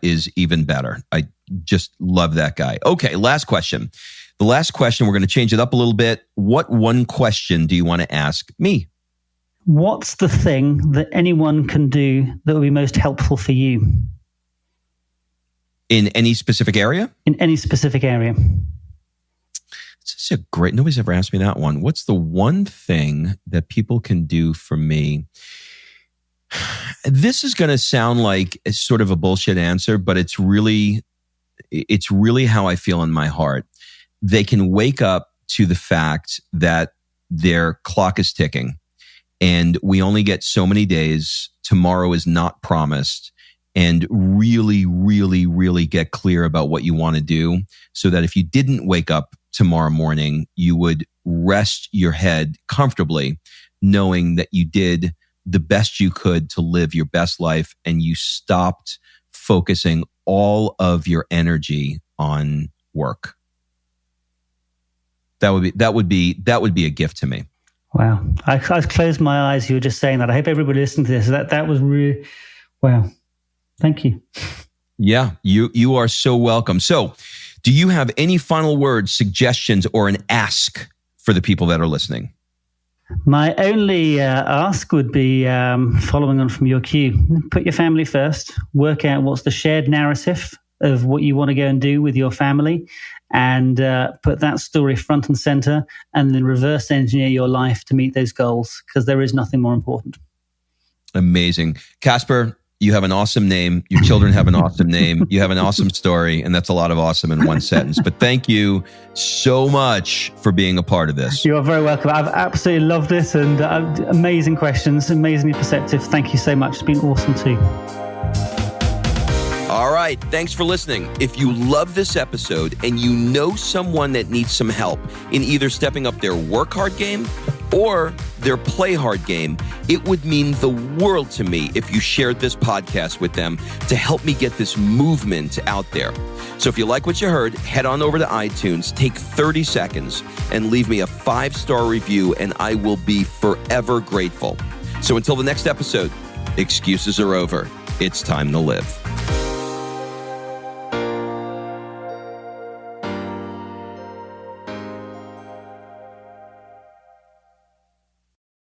is even better. I just love that guy. Okay, last question. The last question, we're going to change it up a little bit. What one question do you want to ask me? What's the thing that anyone can do that would be most helpful for you? In any specific area? In any specific area. This is a great, nobody's ever asked me that one. What's the one thing that people can do for me? This is going to sound like a sort of a bullshit answer, but it's really how I feel in my heart. They can wake up to the fact that their clock is ticking. And we only get so many days. Tomorrow is not promised. And really, really, really get clear about what you want to do, so that if you didn't wake up tomorrow morning, you would rest your head comfortably knowing that you did the best you could to live your best life, and you stopped focusing all of your energy on work. That would be a gift to me. Wow. I closed my eyes. You were just saying that. I hope everybody listening to this. That was really, wow. Thank you. Yeah, you are so welcome. So, do you have any final words, suggestions, or an ask for the people that are listening? My only ask would be, following on from your cue, put your family first, work out what's the shared narrative of what you want to go and do with your family, and put that story front and center, and then reverse engineer your life to meet those goals, because there is nothing more important. Amazing. Caspar, you have an awesome name. Your children have an awesome name. You have an awesome story, and that's a lot of awesome in one sentence. But thank you so much for being a part of this. You are very welcome. I've absolutely loved it, and amazing questions, amazingly perceptive. Thank you so much. It's been awesome too. All right. Thanks for listening. If you love this episode and you know someone that needs some help in either stepping up their work hard game or their play hard game, it would mean the world to me if you shared this podcast with them to help me get this movement out there. So if you like what you heard, head on over to iTunes, take 30 seconds and leave me a 5-star review, and I will be forever grateful. So until the next episode, excuses are over. It's time to live.